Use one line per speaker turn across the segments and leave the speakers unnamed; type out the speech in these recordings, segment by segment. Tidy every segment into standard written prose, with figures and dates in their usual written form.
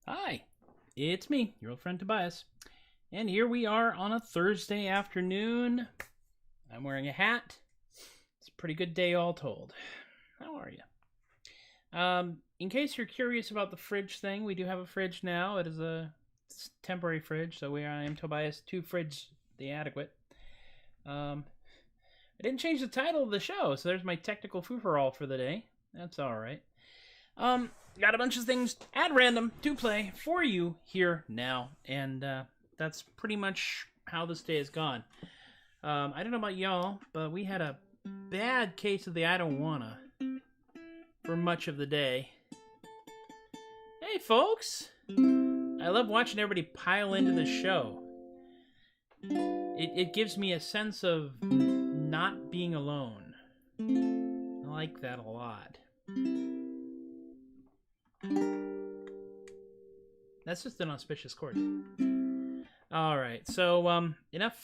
Hi, it's me, your old friend Tobias, and here we are on a Thursday afternoon. I'm wearing a hat. It's a pretty good day all told. How are you? In case you're curious about the fridge thing, we do have a fridge now. It is a temporary fridge, so I am Tobias, 2 fridge the adequate. I didn't change the title of the show, so there's my technical free-for-all for the day. That's alright. Got a bunch of things at random to play for you here now, and that's pretty much how this day has gone. I don't know about y'all, but we had a bad case of the I don't wanna for much of the day. Hey folks! I love watching everybody pile into the show. It gives me a sense of not being alone. I like that a lot. That's just an auspicious chord. Alright, so enough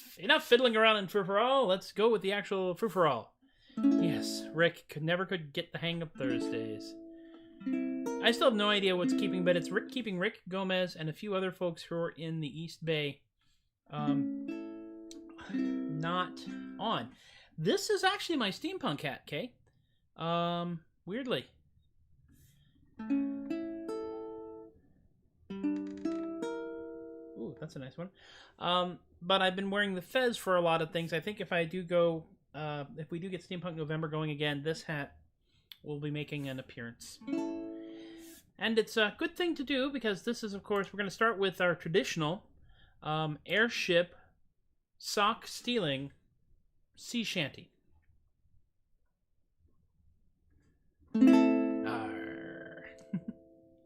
fiddling around in frou-frou-all. Let's go with the actual frou-frou-all. Yes, Rick never could get the hang of Thursdays. I still have no idea what's keeping, but it's keeping Rick Gomez and a few other folks who are in the East Bay not on. This is actually my steampunk hat, Kay. Weirdly. Ooh, that's a nice one. But I've been wearing the fez for a lot of things. I think if I do go, if we do get Steampunk November going again, this hat will be making an appearance. And it's a good thing to do because this is, of course, we're going to start with our traditional airship sock stealing sea shanty. Arr.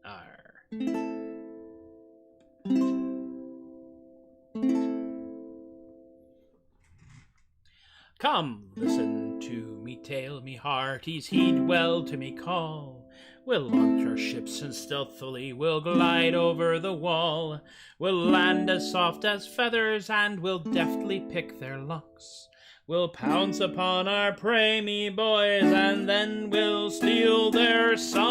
Arr. Come, listen to me tale, me hearties, heed well to me call. We'll launch our ships and stealthily we'll glide over the wall. We'll land as soft as feathers and we'll deftly pick their locks. We'll pounce upon our prey, me boys, and then we'll steal their socks.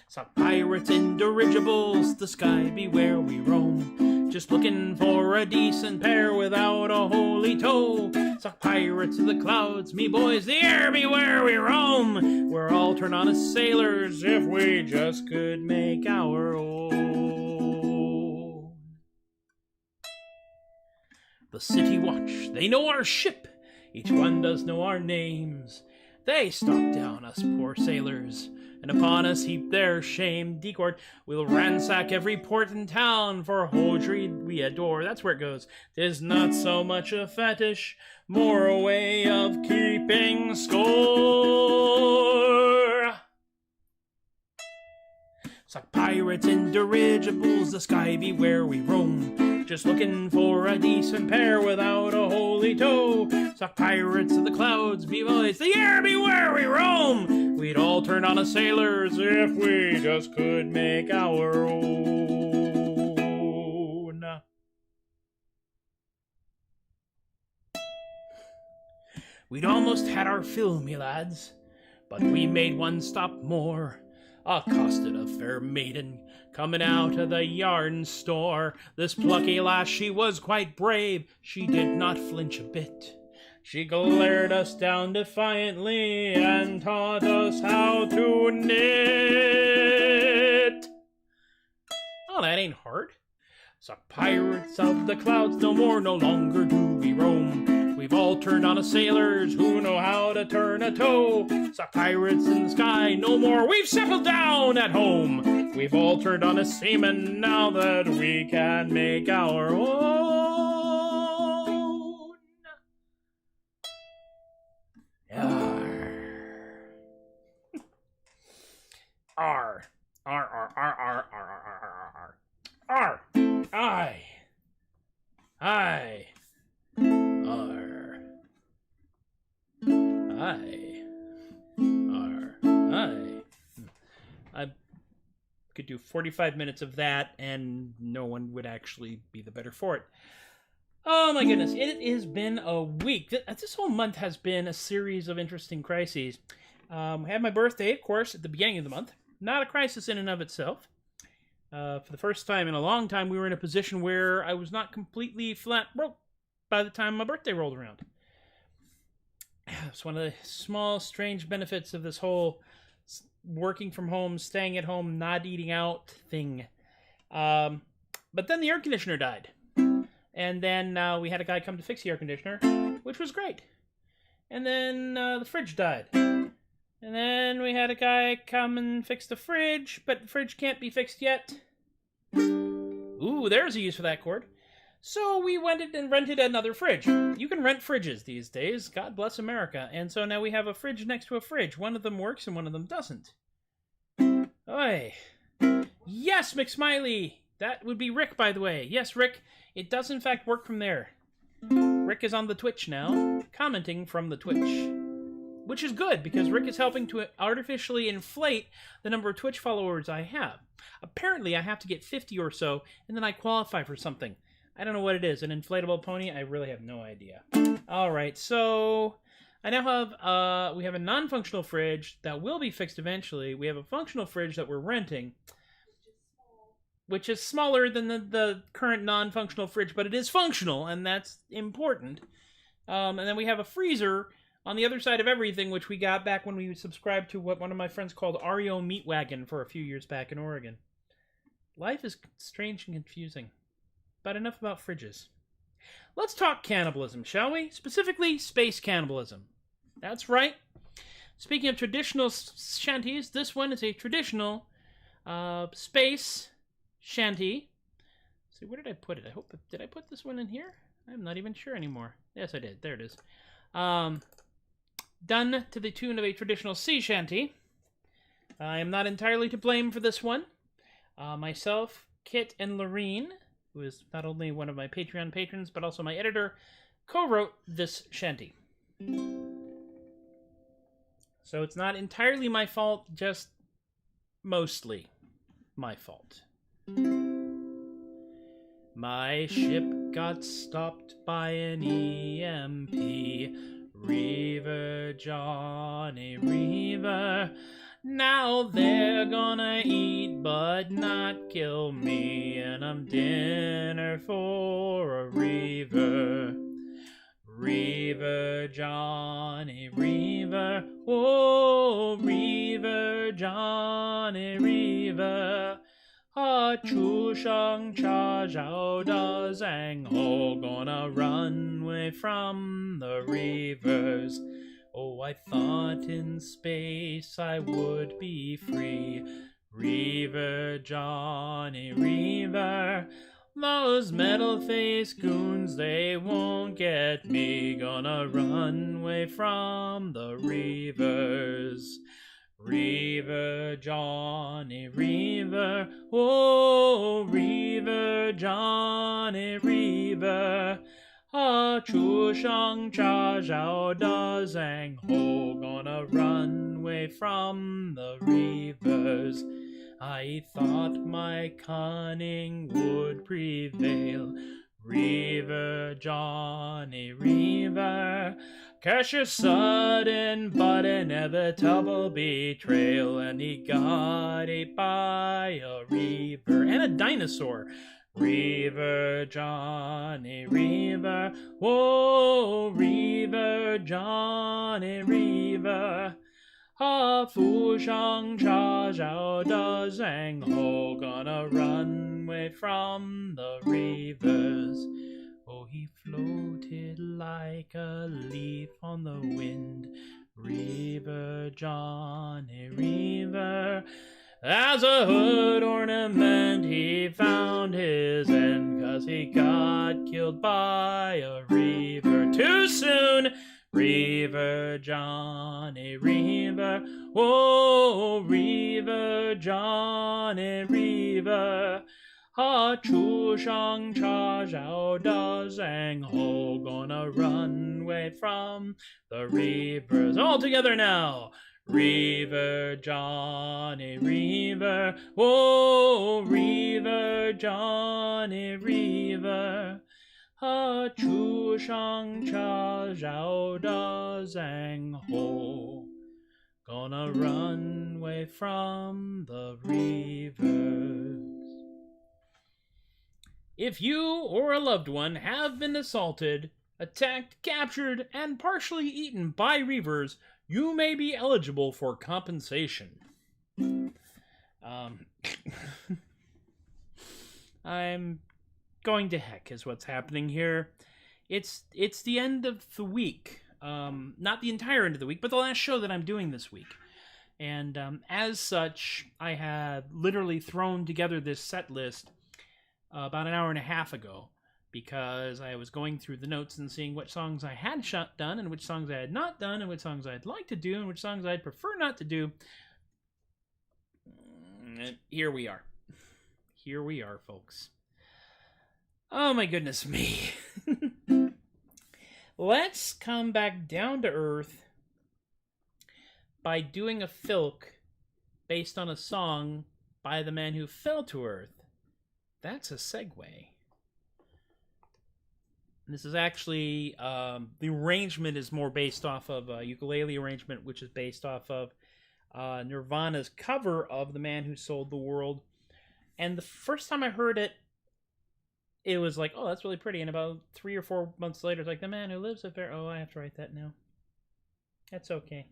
Sock pirates in dirigibles, the sky be where we roam. Just looking for a decent pair without a holy toe. Sock pirates of the clouds, me boys, the air be where we roam. We're all turned on as sailors if we just could make our own. The city watch, they know our ship. Each one does know our names. They stalk down us poor sailors, and upon us heap their shame. Decourt, we'll ransack every port in town, for hosiery we adore. That's where it goes. 'Tis not so much a fetish, more a way of keeping score. Sock pirates in dirigibles, the sky be where we roam. Just looking for a decent pair without a holy toe. Sock pirates of the clouds, be boys, the air be where we roam. We'd all turn on as sailors if we just could make our own. We'd almost had our fill, me lads, but we made one stop more. Accosted a fair maiden coming out of the yarn store. This plucky lass, she was quite brave, she did not flinch a bit. She glared us down defiantly and taught us how to knit. Oh, that ain't hard. So pirates of the clouds no more, no longer do we roam. We've all turned on us sailors who know how to turn a toe. So pirates in the sky no more, we've settled down at home. We've all turned on us seamen now that we can make our own. R. R. R. R. R. R. R. R. I. I. R. I. R. I. I could do 45 minutes of that and no one would actually be the better for it. Oh my goodness, it has been a week. This whole month has been a series of interesting crises. I had my birthday, of course, at the beginning of the month. Not a crisis in and of itself. For the first time in a long time, we were in a position where I was not completely flat broke by the time my birthday rolled around. It's one of the small, strange benefits of this whole working from home, staying at home, not eating out thing. But then the air conditioner died. And then we had a guy come to fix the air conditioner, which was great. And then the fridge died. And then we had a guy come and fix the fridge, but the fridge can't be fixed yet. Ooh, there's a use for that cord. So we went and rented another fridge. You can rent fridges these days. God bless America. And so now we have a fridge next to a fridge. One of them works and one of them doesn't. Oy. Yes, McSmiley! That would be Rick, by the way. Yes, Rick, it does in fact work from there. Rick is on the Twitch now, commenting from the Twitch. Which is good, because Rick is helping to artificially inflate the number of Twitch followers I have. Apparently, I have to get 50 or so, and then I qualify for something. I don't know what it is. An inflatable pony? I really have no idea. Alright, so I now have, we have a non-functional fridge that will be fixed eventually. We have a functional fridge that we're renting, which is smaller than the current non-functional fridge, but it is functional, and that's important. And then we have a freezer on the other side of everything, which we got back when we subscribed to what one of my friends called Ario Meat Wagon for a few years back in Oregon. Life is strange and confusing. But enough about fridges. Let's talk cannibalism, shall we? Specifically, space cannibalism. That's right. Speaking of traditional shanties, this one is a traditional space shanty. Let's see, where did I put it? Did I put this one in here? I'm not even sure anymore. Yes, I did. There it is. Done to the tune of a traditional sea shanty. I am not entirely to blame for this one. Myself, Kit, and Lorene, who is not only one of my Patreon patrons, but also my editor, co-wrote this shanty. So it's not entirely my fault, just mostly my fault. My ship got stopped by an EMP. Reaver, Johnny Reaver. Now they're gonna eat but not kill me, and I'm dinner for a Reaver. Reaver, Johnny Reaver. Oh, Reaver, Johnny Reaver. Ha chu shang cha zhao da zhang ho, gonna run away from the Reavers. Oh, I thought in space I would be free. Reaver, Johnny Reaver. Those metal-faced goons, they won't get me. Gonna run away from the Reavers. Reaver, Johnny Reaver. Oh, Reaver, Johnny Reaver. Ha chu shang cha zhao da zhang ho, gonna run away from the Reavers. I thought my cunning would prevail. Reaver, Johnny Reaver. Curse your sudden but inevitable betrayal. And he got ate by a Reaver and a dinosaur. Reaver, Johnny Reaver. Whoa, Reaver, Reaver, Johnny Reaver. 哈浮上茶小的 Zhang Ho, gonna run away from the reavers. Oh, he floated like a leaf on the wind. Reaver, Johnny Reaver. As a hood ornament he found his end, 'cause he got killed by a reaver too soon. Reaver, Johnny Reaver. Oh, Reaver, Johnny Reaver. 他出上茶小的 Zhang Ho, gonna run away from the reavers. All together now. Reaver, Johnny Reaver. Oh, Reaver, Johnny Reaver. 他出上茶小的 Zhang Ho, gonna run away from the reavers. If you or a loved one have been assaulted, attacked, captured, and partially eaten by reavers, you may be eligible for compensation. I'm going to heck is what's happening here. It's the end of the week. Not the entire end of the week, but the last show that I'm doing this week. And as such, I had literally thrown together this set list about an hour and a half ago, because I was going through the notes and seeing which songs I had done and which songs I had not done and which songs I'd like to do and which songs I'd prefer not to do. And here we are. Here we are, folks. Oh my goodness me. Let's come back down to earth by doing a filk based on a song by the man who fell to earth. That's a segue. This is actually, the arrangement is more based off of a ukulele arrangement, which is based off of Nirvana's cover of The Man Who Sold the World. And the first time I heard it, it was like, oh, that's really pretty. And about 3 or 4 months later, it's like, The Man Who Lives at Faire. Oh, I have to write that now. That's okay.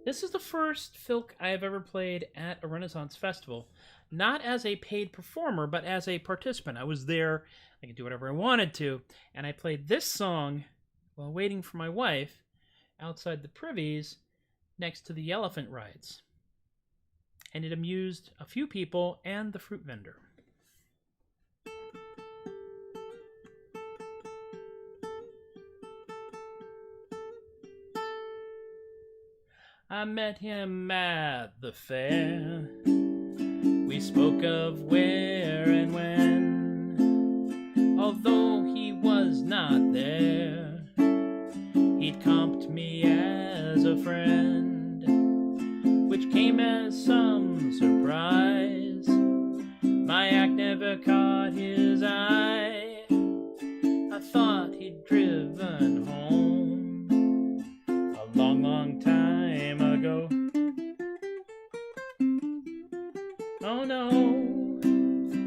This is the first filk I have ever played at a Renaissance festival. Not as a paid performer, but as a participant. I was there, I could do whatever I wanted to, and I played this song while waiting for my wife outside the privies next to the elephant rides. And it amused a few people and the fruit vendor. I met him at the fair. We spoke of where and when. Although he was not there, he'd comped me as a friend, which came as some surprise. My act never caught his eye. I thought he'd driven home a long, long time ago. Oh no,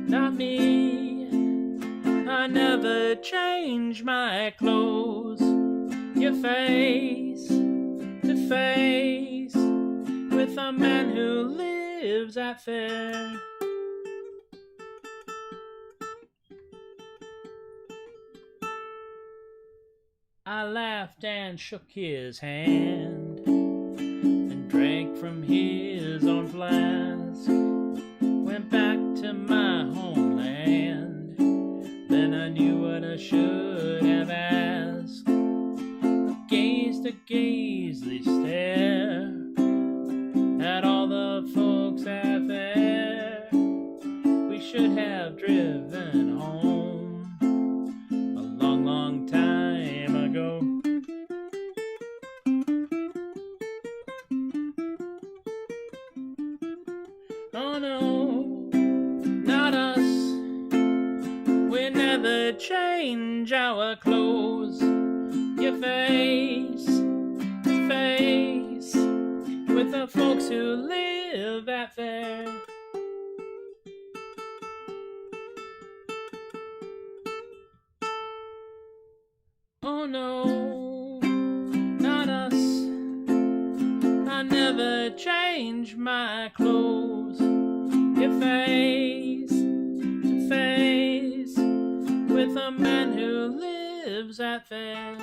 not me. I never change my clothes. You're face to face with a man who lives at Faire. I laughed and shook his hand and drank from his own flask. Went back to my homeland. Then I knew what I should have asked. I gazed a gazely stare at all the folks at Faire. We should have driven home a long, long time ago. Oh no, not us. We never change our clothes. Your face to face with the folks who live at Faire. Oh no, to change my clothes. Get face to face with a man who lives at Faire.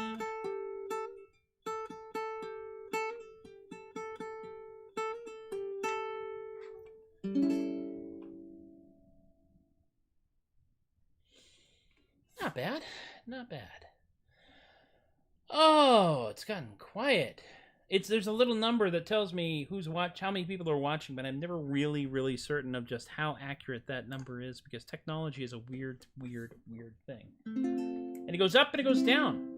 Not bad, not bad. Oh, it's gotten quiet. There's a little number that tells me how many people are watching, but I'm never really certain of just how accurate that number is, because technology is a weird thing. And it goes up and it goes down.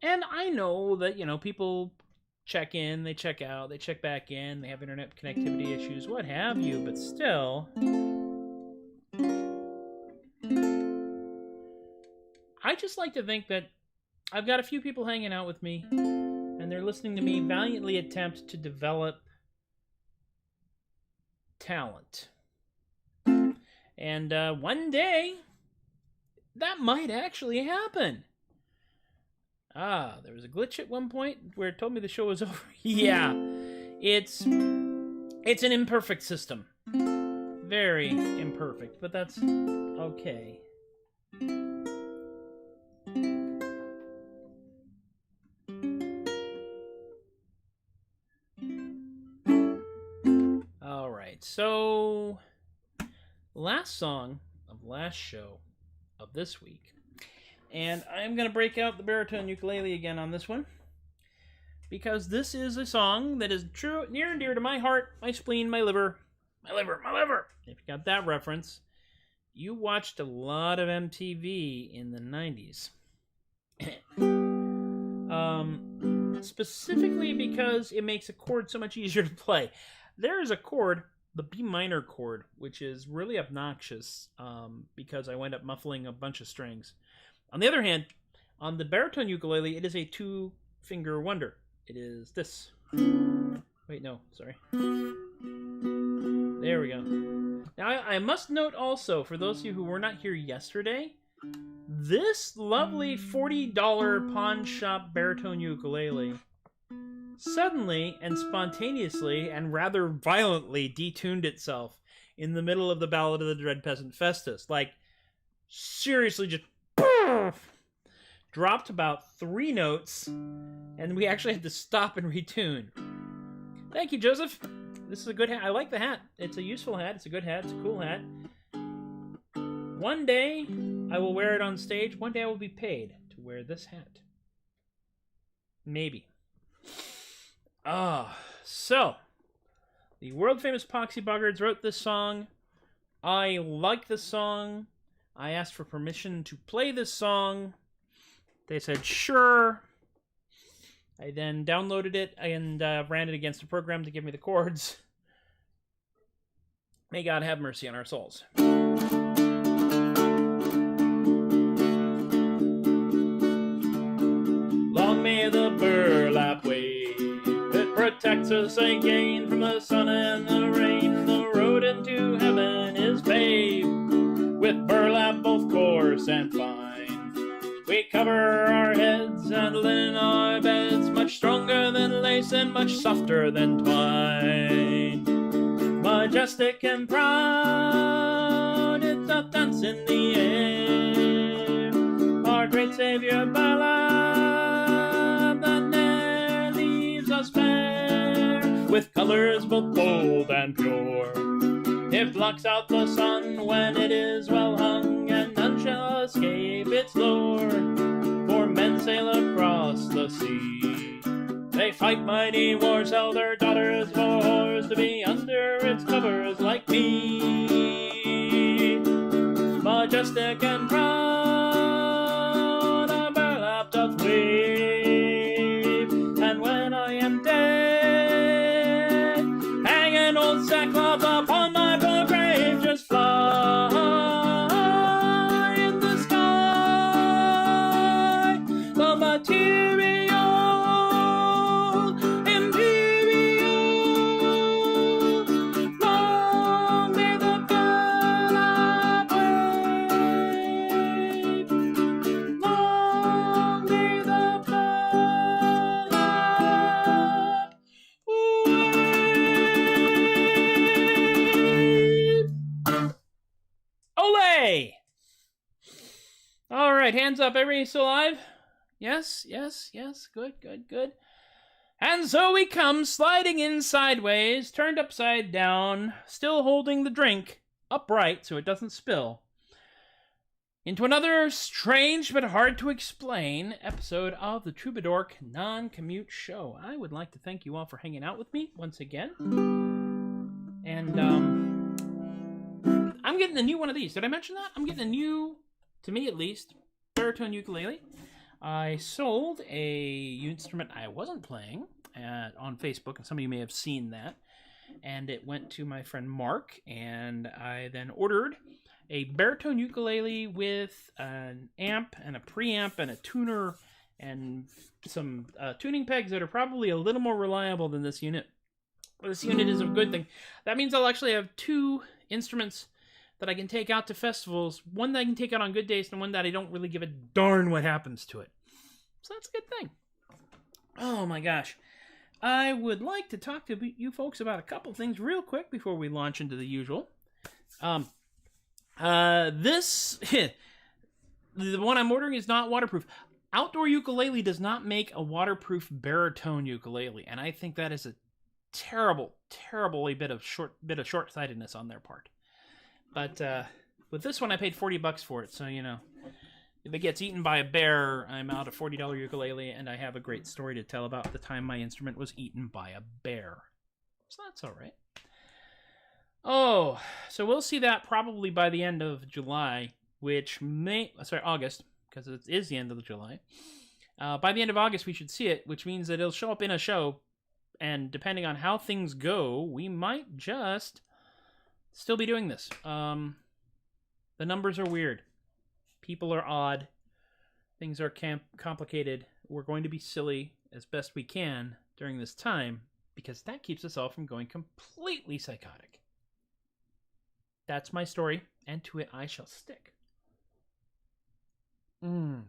And I know that, people check in, they check out, they check back in, they have internet connectivity issues, what have you, but still, I just like to think that I've got a few people hanging out with me, and they're listening to me valiantly attempt to develop talent. And one day, that might actually happen. There was a glitch at one point where it told me the show was over. Yeah, it's an imperfect system. Very imperfect, but that's okay. So, last song of last show of this week, and I'm going to break out the baritone ukulele again on this one, because this is a song that is near and dear to my heart, my spleen, my liver. If you got that reference, you watched a lot of MTV in the 90s. Specifically because it makes a chord so much easier to play. There is a chord, the B minor chord, which is really obnoxious because I wind up muffling a bunch of strings. On the other hand, on the baritone ukulele, it is a two-finger wonder. It is this. Wait, no, sorry. There we go. Now, I must note also, for those of you who were not here yesterday, this lovely $40 pawn shop baritone ukulele suddenly and spontaneously and rather violently detuned itself in the middle of the Ballad of the Dread Peasant Festus. Like, seriously, just dropped about 3 notes, and we actually had to stop and retune. Thank you, Joseph. This is a good hat. I like the hat. It's a useful hat. It's a good hat. It's a cool hat. One day, I will wear it on stage. One day, I will be paid to wear this hat. Maybe. So, the world-famous Poxy Boggards wrote this song. I like this song. I asked for permission to play this song. They said, sure. I then downloaded it and ran it against a program to give me the chords. May God have mercy on our souls. Long may the burlap wave. It protects us again from the sun and the rain. The road into heaven is paved with burlap both coarse and fine. We cover our heads and linen our beds, much stronger than lace and much softer than twine. Majestic and proud, it's a dance in the air. Our great Savior Burlap that ne'er leaves us bare, with colors both bold and pure. It blocks out the sun when it is well hung, and none shall escape its lure. For men sail across the sea, they fight mighty wars, sell their daughters for whores, to be under its covers like me. Majestic and proud, a burlap doth wave, and when I am dead, hang an old sackcloth upon my poor grave, just fly in the sky, the material, imperial, long may the burlap wave. right, hands up. Everybody still alive? Yes. Good. And so we come sliding in sideways, turned upside down, still holding the drink upright so it doesn't spill, into another strange but hard to explain episode of the Troubadork Non-Commute Show. I would like to thank you all for hanging out with me once again. And I'm getting a new one of these. Did I mention that? I'm getting a new, to me at least, baritone ukulele. I sold a instrument I wasn't playing on Facebook, and some of you may have seen that. And it went to my friend Mark, and I then ordered a baritone ukulele with an amp and a preamp and a tuner and some tuning pegs that are probably a little more reliable than this unit. This unit is a good thing. That means I'll actually have two instruments that I can take out to festivals. One that I can take out on good days and one that I don't really give a darn what happens to it. So that's a good thing. Oh my gosh. I would like to talk to you folks about a couple things real quick before we launch into the usual. This, the one I'm ordering is not waterproof. Outdoor Ukulele does not make a waterproof baritone ukulele, and I think that is a terrible bit of short-sightedness on their part. But with this one, I paid $40 for it, so you know, if it gets eaten by a bear, I'm out a $40 ukulele, and I have a great story to tell about the time my instrument was eaten by a bear. So that's all right. Oh, so we'll see that probably by the end of July, August, because it is the end of July. By the end of August, we should see it, which means that it'll show up in a show, and depending on how things go, we might just still be doing this. The numbers are weird. People are odd. Things are complicated. We're going to be silly as best we can during this time, because that keeps us all from going completely psychotic. That's my story, and to it I shall stick. I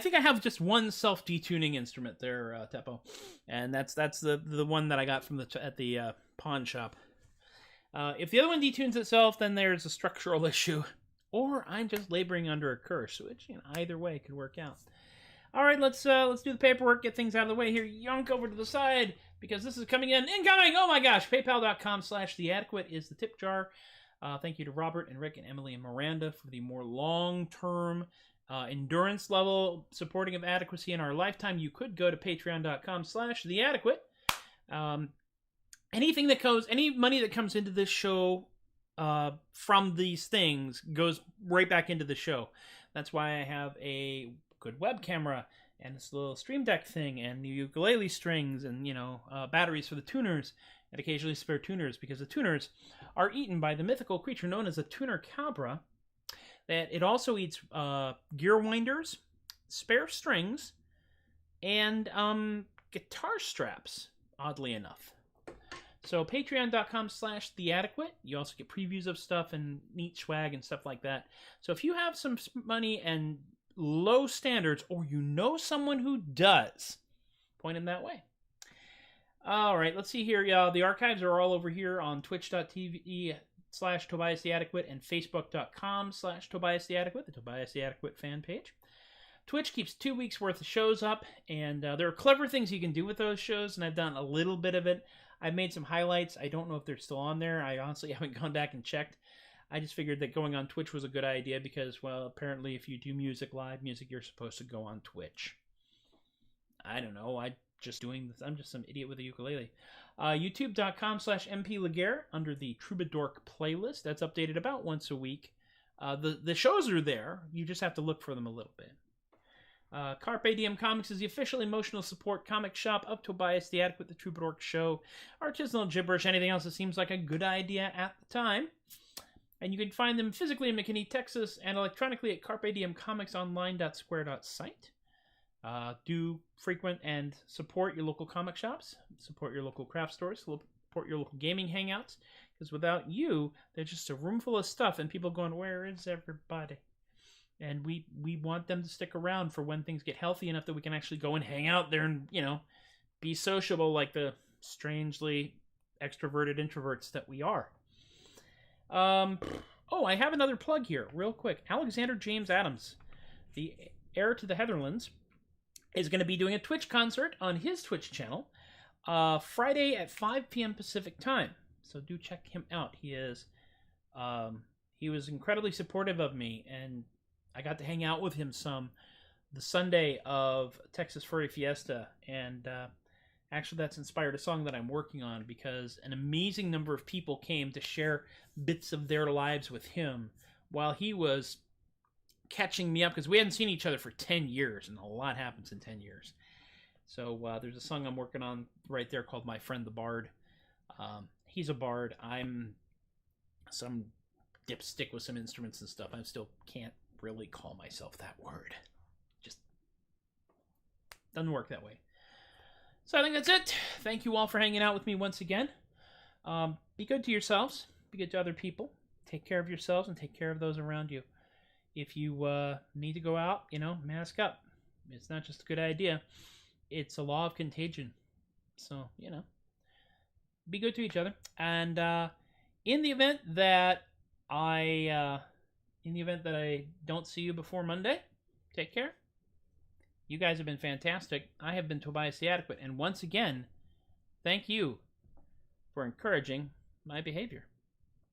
think I have just one self-detuning instrument there, Teppo, and that's the one that I got from at the pawn shop. If the other one detunes itself, then there's a structural issue, or I'm just laboring under a curse, which either way could work out. All right, let's do the paperwork, get things out of the way here. Yonk over to the side, because this is coming in. Incoming! Oh my gosh! PayPal.com/theadequate is the tip jar. Thank you to Robert and Rick and Emily and Miranda for the more long-term endurance level supporting of adequacy in our lifetime. You could go to patreon.com/theadequate. Any money that comes into this show from these things goes right back into the show. That's why I have a good web camera and this little Stream Deck thing and new ukulele strings and batteries for the tuners and occasionally spare tuners, because the tuners are eaten by the mythical creature known as a tuner cabra. That it also eats gear winders, spare strings, and guitar straps, oddly enough. So patreon.com/theadequate. You also get previews of stuff and neat swag and stuff like that. So if you have some money and low standards, or you know someone who does, point them that way. All right, let's see here. The archives are all over here on twitch.tv/TobiasTheAdequate and Facebook.com/TobiasTheAdequate, the Tobias the Adequate fan page. Twitch keeps 2 weeks worth of shows up, and there are clever things you can do with those shows, and I've done a little bit of it. I've made some highlights. I don't know if they're still on there. I honestly haven't gone back and checked. I just figured that going on Twitch was a good idea because, well, apparently if you do live music, you're supposed to go on Twitch. I don't know. I'm just some idiot with a ukulele. YouTube.com/MPLaguerre under the Troubadork playlist. That's updated about once a week. The shows are there. You just have to look for them a little bit. Carpe Diem Comics is the official emotional support comic shop of Tobias the Adequate, the Troubadork Show, artisanal gibberish, anything else that seems like a good idea at the time. And you can find them physically in McKinney, Texas, and electronically at carpediemcomicsonline.square.site. Do frequent and support your local comic shops, support your local craft stores, support your local gaming hangouts, because without you, they're just a room full of stuff, and people going, where is everybody? And we want them to stick around for when things get healthy enough that we can actually go and hang out there and, be sociable like the strangely extroverted introverts that we are. Oh, I have another plug here, real quick. Alexander James Adams, the heir to the Heatherlands, is going to be doing a Twitch concert on his Twitch channel Friday at 5 p.m. Pacific time. So do check him out. He was incredibly supportive of me, and I got to hang out with him some the Sunday of Texas Furry Fiesta, and actually that's inspired a song that I'm working on, because an amazing number of people came to share bits of their lives with him while he was catching me up, because we hadn't seen each other for 10 years, and a lot happens in 10 years. So there's a song I'm working on right there called My Friend the Bard. He's a bard. I'm some dipstick with some instruments and stuff. I still can't really call myself that word. Just doesn't work that way. So I think that's it. Thank you all for hanging out with me once again. Be good to yourselves. Be good to other people. Take care of yourselves and take care of those around you. If you need to go out, mask up. It's not just a good idea. It's a law of contagion. So, be good to each other. And in the event that I don't see you before Monday, take care. You guys have been fantastic. I have been Tobias the Adequate. And once again, thank you for encouraging my behavior.